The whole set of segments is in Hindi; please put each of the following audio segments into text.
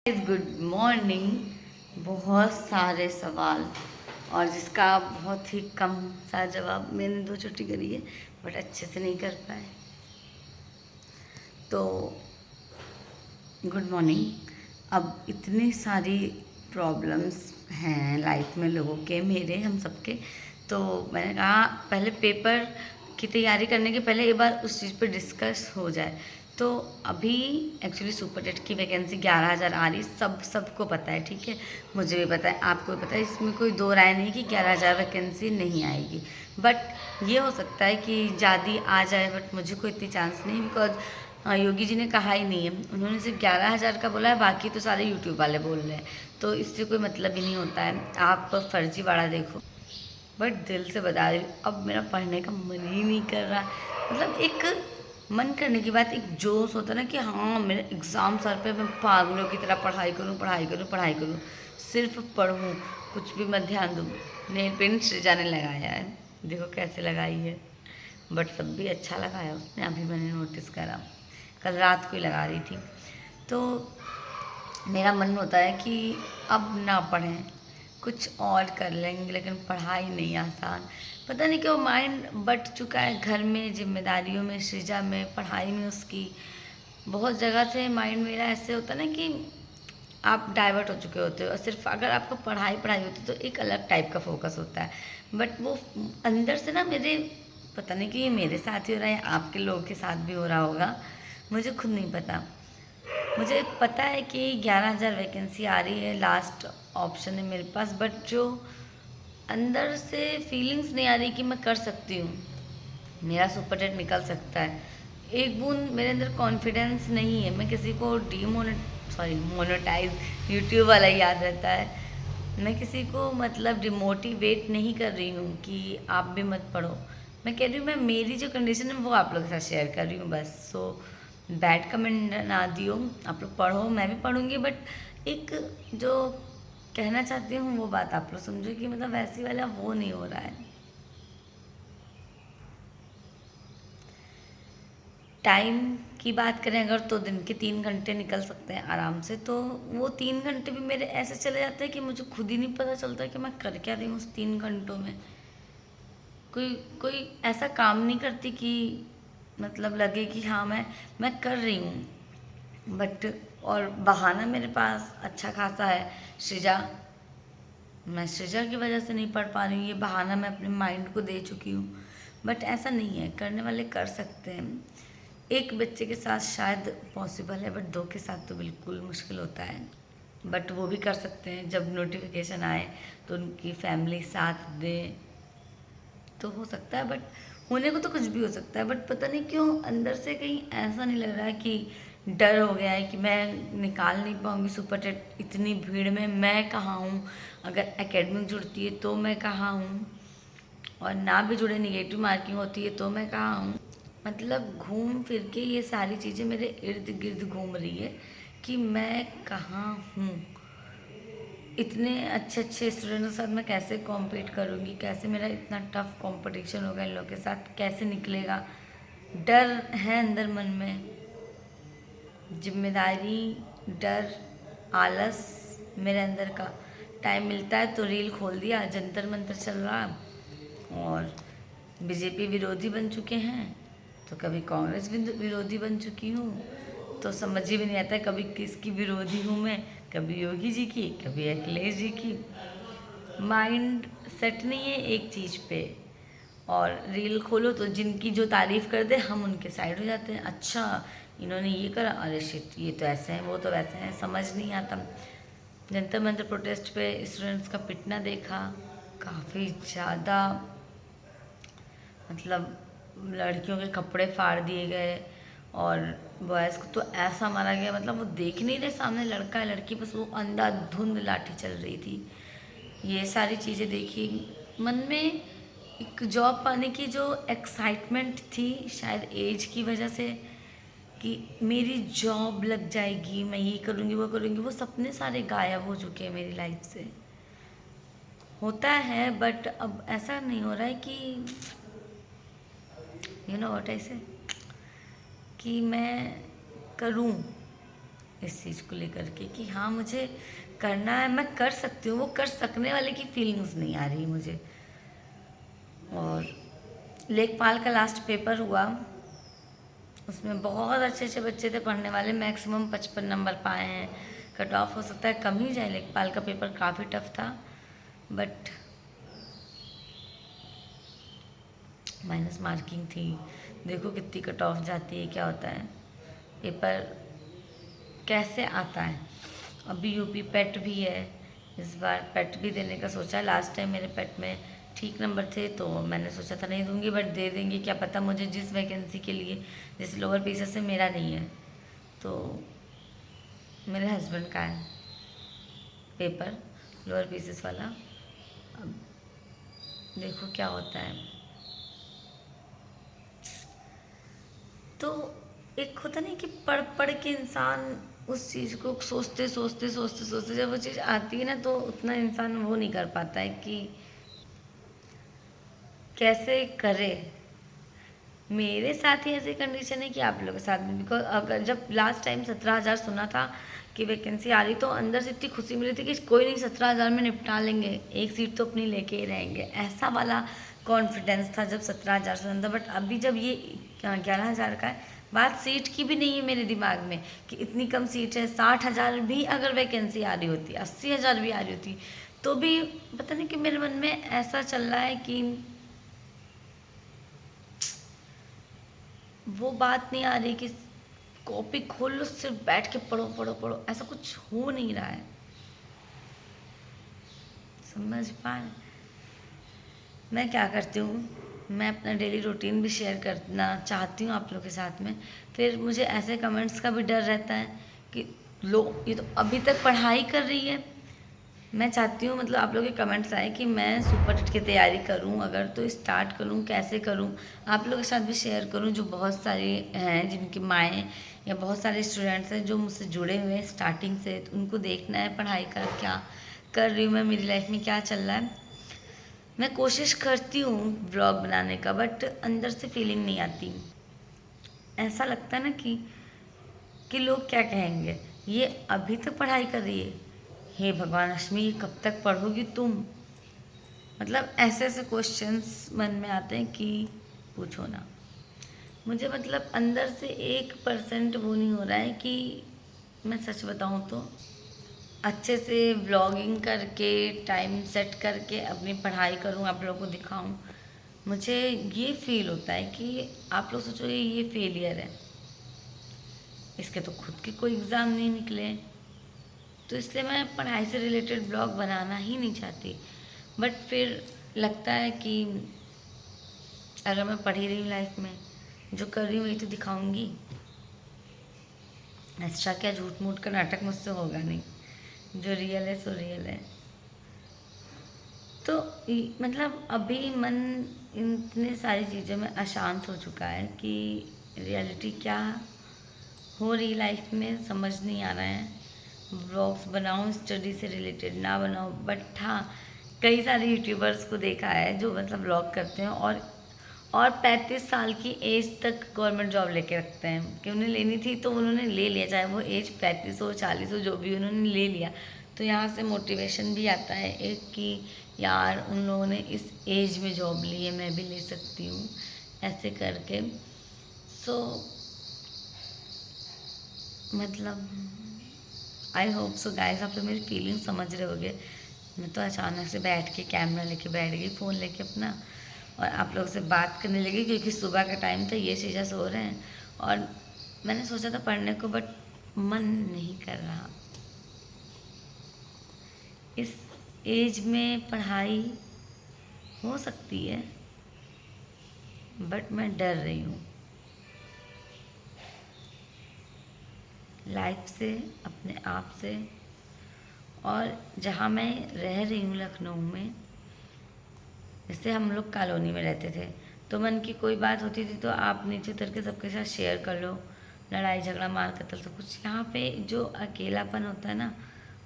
Good morning. बहुत सारे सवाल और जिसका बहुत ही कम सा जवाब मैंने 2 छुट्टी करी है, बट अच्छे से नहीं कर पाए। तो गुड मॉर्निंग। अब इतनी सारी प्रॉब्लम्स हैं लाइफ में लोगों के, मेरे, हम सबके। तो मैंने कहा पहले पेपर की तैयारी करने के पहले एक बार उस चीज़ पे डिस्कस हो जाए। तो अभी एक्चुअली सुपर टेट की वैकेंसी 11,000 आ रही, सबको पता है, ठीक है। मुझे भी पता है, आपको भी पता है, इसमें कोई दो राय नहीं कि 11,000 वैकेंसी नहीं आएगी। बट ये हो सकता है कि ज़्यादा आ जाए, बट मुझे कोई इतनी चांस नहीं, बिकॉज योगी जी ने कहा ही नहीं है। उन्होंने सिर्फ 11,000 का बोला है, बाकी तो सारे यूट्यूब वाले बोल रहे हैं। तो इससे कोई मतलब ही नहीं होता है, आप फर्जीवाड़ा देखो। बट दिल से बता रही हूँ, अब मेरा पढ़ने का मन ही नहीं कर रहा। मतलब एक मन करने की बात, एक जोश होता है ना कि हाँ मेरे एग्ज़ाम सर पे, मैं पागलों की तरह पढ़ाई करूँ, पढ़ाई करूँ, पढ़ाई करूँ, सिर्फ पढ़ूँ, कुछ भी मत ध्यान दूँ। नेल पेंट सृजा ने लगाया है, देखो कैसे लगाई है, बट सब भी अच्छा लगाया उसने। अभी मैंने नोटिस करा, कल रात को ही लगा रही थी। तो मेरा मन होता है कि अब ना पढ़ें, कुछ और कर लेंगे, लेकिन पढ़ाई नहीं आसान। पता नहीं क्यों माइंड बट चुका है घर में, जिम्मेदारियों में, सृजा में, पढ़ाई में उसकी। बहुत जगह से माइंड मेरा ऐसे होता है ना कि आप डाइवर्ट हो चुके होते हो, और सिर्फ अगर आपको पढ़ाई पढ़ाई होती तो एक अलग टाइप का फोकस होता है। बट वो अंदर से ना मेरे, पता नहीं कि ये मेरे साथ ही हो रहा है या आपके लोगों के साथ भी हो रहा होगा, मुझे खुद नहीं पता। मुझे पता है कि 11,000 वैकेंसी आ रही है, लास्ट ऑप्शन है मेरे पास, बट जो अंदर से फीलिंग्स नहीं आ रही कि मैं कर सकती हूँ, मेरा सुपर टेट निकल सकता है। एक बूंद मेरे अंदर कॉन्फिडेंस नहीं है। मैं किसी को मोनेटाइज, यूट्यूब वाला याद रहता है। मैं किसी को मतलब डिमोटिवेट नहीं कर रही हूँ कि आप भी मत पढ़ो। मैं कह रही हूँ, मैं मेरी जो कंडीशन है वो आप लोगों के साथ शेयर कर रही हूँ बस। सो बैड कमेंट ना दियो, आप लोग पढ़ो, मैं भी पढ़ूँगी, बट एक जो कहना चाहती हूँ वो बात आप लोग समझो कि मतलब वैसी वाला वो नहीं हो रहा है। टाइम की बात करें अगर, तो दिन के 3 घंटे निकल सकते हैं आराम से। तो वो 3 घंटे भी मेरे ऐसे चले जाते हैं कि मुझे खुद ही नहीं पता चलता कि मैं कर क्या रही हूँ उस 3 घंटों में। कोई कोई ऐसा काम नहीं करती कि मतलब लगे कि हाँ मैं कर रही हूँ। बट और बहाना मेरे पास अच्छा खासा है, सृजा। मैं सृजा की वजह से नहीं पढ़ पा रही हूँ, ये बहाना मैं अपने माइंड को दे चुकी हूँ। बट ऐसा नहीं है, करने वाले कर सकते हैं। एक बच्चे के साथ शायद पॉसिबल है, बट 2 के साथ तो बिल्कुल मुश्किल होता है। बट वो भी कर सकते हैं, जब नोटिफिकेशन आए तो उनकी फैमिली साथ दे तो हो सकता है। बट होने को तो कुछ भी हो सकता है, बट पता नहीं क्यों अंदर से कहीं ऐसा नहीं लग रहा है कि डर हो गया है कि मैं निकाल नहीं पाऊँगी सुपर टेट इतनी भीड़ में। मैं कहाँ हूँ, अगर एकेडमिक जुड़ती है तो मैं कहाँ हूँ, और ना भी जुड़े निगेटिव मार्किंग होती है तो मैं कहाँ हूँ। मतलब घूम फिर के ये सारी चीज़ें मेरे इर्द गिर्द घूम रही है कि मैं कहाँ हूँ। इतने अच्छे अच्छे स्टूडेंट्स के साथ मैं कैसे कॉम्पीट करूँगी, कैसे मेरा इतना टफ कंपटीशन होगा इन लोगों के साथ, कैसे निकलेगा। डर है अंदर मन में, जिम्मेदारी, डर, आलस मेरे अंदर का। टाइम मिलता है तो रील खोल दिया, जंतर मंतर चल रहा, और बीजेपी विरोधी बन चुके हैं, तो कभी कांग्रेस विरोधी बन चुकी हूँ। तो समझ ही भी नहीं आता है कभी किसकी विरोधी हूँ मैं, कभी योगी जी की, कभी अखिलेश जी की। माइंड सेट नहीं है एक चीज़ पे। और रील खोलो तो जिनकी जो तारीफ़ कर दे हम उनके साइड हो जाते हैं। अच्छा इन्होंने ये करा, अरे शिट ये तो ऐसे हैं, वो तो वैसे हैं, समझ नहीं आता। जंतर मंतर प्रोटेस्ट पे स्टूडेंट्स का पिटना देखा, काफ़ी ज़्यादा, मतलब लड़कियों के कपड़े फाड़ दिए गए, और बॉयज़ को तो ऐसा मारा गया, मतलब वो देख नहीं रहे सामने लड़का है लड़की, बस वो अंधाधुंध लाठी चल रही थी। ये सारी चीज़ें देखी, मन में एक जॉब पाने की जो एक्साइटमेंट थी, शायद एज की वजह से, कि मेरी जॉब लग जाएगी, मैं ये करूँगी वो करूँगी, वो सपने सारे गायब हो चुके हैं मेरी लाइफ से। होता है बट अब ऐसा नहीं हो रहा है कि यू नो व्हाट आई से, कि मैं करूँ। इस चीज़ को लेकर के कि हाँ मुझे करना है, मैं कर सकती हूँ, वो कर सकने वाले की फीलिंग्स नहीं आ रही मुझे। और लेखपाल का लास्ट पेपर हुआ, उसमें बहुत अच्छे अच्छे बच्चे थे पढ़ने वाले, मैक्सिमम 55 नंबर पाए हैं। कट ऑफ हो सकता है कम ही जाए, लेखपाल का पेपर काफ़ी टफ था, बट माइनस मार्किंग थी। देखो कितनी कट ऑफ जाती है, क्या होता है पेपर कैसे आता है। अभी यूपी पेट भी है, इस बार पेट भी देने का सोचा है। लास्ट टाइम मेरे पेट में ठीक नंबर थे तो मैंने सोचा था नहीं दूंगी, बट दे देंगे, क्या पता मुझे जिस वैकेंसी के लिए, जैसे लोअर पीसेस से मेरा नहीं है तो मेरे हस्बैंड का है पेपर लोअर पीसेस वाला। अब देखो क्या होता है। तो एक होता नहीं कि पढ़ पढ़ के इंसान उस चीज़ को सोचते सोचते सोचते सोचते जब वो चीज़ आती है ना तो उतना इंसान वो नहीं कर पाता है कि कैसे करे। मेरे साथ ही ऐसी कंडीशन है कि आप लोगों के साथ भी, बिकॉज अगर जब लास्ट टाइम 17,000 सुना था कि वैकेंसी आ रही तो अंदर से इतनी खुशी मिली थी कि कोई नहीं 17,000 में निपटा लेंगे, एक सीट तो अपनी लेके ही रहेंगे, ऐसा वाला कॉन्फिडेंस था जब 17,000 सुना था। बट अभी जब ये 11,000 का है, बात सीट की भी नहीं है मेरे दिमाग में कि इतनी कम सीट है। 60,000 भी अगर वैकेंसी आ रही होती, 80,000 भी आ रही होती तो भी पता नहीं कि मेरे मन में ऐसा चल रहा है कि वो बात नहीं आ रही कि कॉपी खोल लो सिर्फ बैठ के पढ़ो पढ़ो पढ़ो, ऐसा कुछ हो नहीं रहा है। समझ पा रहे? मैं क्या करती हूँ, मैं अपना डेली रूटीन भी शेयर करना चाहती हूँ आप लोग के साथ में। फिर मुझे ऐसे कमेंट्स का भी डर रहता है कि लो ये तो अभी तक पढ़ाई कर रही है। मैं चाहती हूँ मतलब आप लोग के कमेंट्स आए कि मैं सुपर टेट की तैयारी करूँ, अगर तो स्टार्ट करूँ, कैसे करूँ, आप लोगों के साथ भी शेयर करूँ। जो बहुत सारे हैं जिनकी माएँ या बहुत सारे स्टूडेंट्स हैं जो मुझसे जुड़े हुए हैं स्टार्टिंग से, तो उनको देखना है पढ़ाई का क्या कर रही हूँ मैं, मेरी लाइफ में क्या चल रहा है। मैं कोशिश करती हूँ ब्लॉग बनाने का, बट अंदर से फीलिंग नहीं आती। ऐसा लगता है ना कि लोग क्या कहेंगे, ये अभी तक पढ़ाई कर रही है, हे भगवान अश्मी ये कब तक पढ़ोगी तुम। मतलब ऐसे ऐसे क्वेश्चंस मन में आते हैं कि पूछो ना। मुझे मतलब अंदर से 1% वो नहीं हो रहा है कि मैं सच बताऊँ तो अच्छे से व्लॉगिंग करके टाइम सेट करके अपनी पढ़ाई करूँ, आप लोगों को दिखाऊँ। मुझे ये फील होता है कि आप लोग सोचो ये फेलियर है, इसके तो खुद के कोई एग्ज़ाम नहीं निकले, तो इसलिए मैं पढ़ाई से रिलेटेड ब्लॉग बनाना ही नहीं चाहती। बट फिर लगता है कि अगर मैं पढ़ ही रही हूँ लाइफ में, जो कर रही हूँ वही तो दिखाऊंगी। एक्स्ट्रा क्या झूठ मूठ का नाटक मुझसे होगा नहीं, जो रियल है सो रियल है। तो मतलब अभी मन इतने सारी चीज़ों में अशांत हो चुका है कि रियलिटी क्या हो रही लाइफ में समझ नहीं आ रहा है। व्लॉग्स बनाऊँ स्टडी से रिलेटेड, ना बनाऊँ, बट हाँ कई सारे यूट्यूबर्स को देखा है जो मतलब व्लॉग करते हैं और 35 साल की एज तक गवर्नमेंट जॉब लेके रखते हैं कि उन्हें लेनी थी तो उन्होंने ले लिया, चाहे वो एज 35 हो 40 हो जो भी उन्होंने ले लिया। तो यहाँ से मोटिवेशन भी आता है एक कि यार उन लोगों ने इस एज में जॉब ली है, मैं भी ले सकती हूँ, ऐसे करके। सो मतलब आई होप सो गाइस आप लोग मेरी फीलिंग समझ रहे होगे। मैं तो अचानक से बैठ के कैमरा लेके बैठ गई, फ़ोन लेके अपना, और आप लोगों से बात करने लगी क्योंकि सुबह का टाइम था, ये चीज़ें सो रहे हैं। और मैंने सोचा था पढ़ने को बट मन नहीं कर रहा। इस एज में पढ़ाई हो सकती है बट मैं डर रही हूँ लाइफ से, अपने आप से। और जहाँ मैं रह रही हूँ लखनऊ में, जैसे हम लोग कॉलोनी में रहते थे तो मन की कोई बात होती थी तो आप नीचे उतर के सबके साथ शेयर कर लो, लड़ाई झगड़ा मार कतल सब कुछ। यहाँ पे जो अकेलापन होता है ना,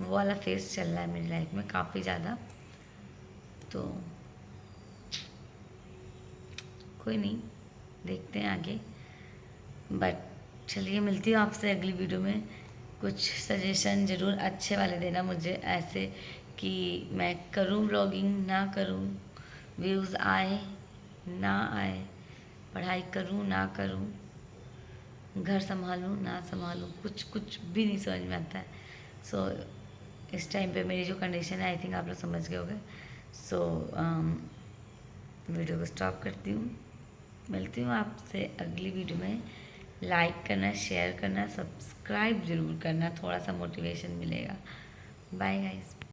वो वाला फेस चल रहा है मेरी लाइफ में काफ़ी ज़्यादा। तो कोई नहीं, देखते हैं आगे। बट चलिए मिलती हूँ आपसे अगली वीडियो में। कुछ सजेशन ज़रूर अच्छे वाले देना मुझे, ऐसे कि मैं करूँ ब्लॉगिंग ना करूँ, व्यूज़ आए ना आए, पढ़ाई करूँ ना करूँ, घर संभालूँ ना संभालूँ, कुछ कुछ भी नहीं समझ में आता है। सो इस टाइम पे मेरी जो कंडीशन है आई थिंक आप लोग समझ गए होंगे। सो वीडियो को स्टॉप करती हूँ, मिलती हूँ आपसे अगली वीडियो में। लाइक करना, शेयर करना, सब्सक्राइब ज़रूर करना, थोड़ा सा मोटिवेशन मिलेगा। Bye guys.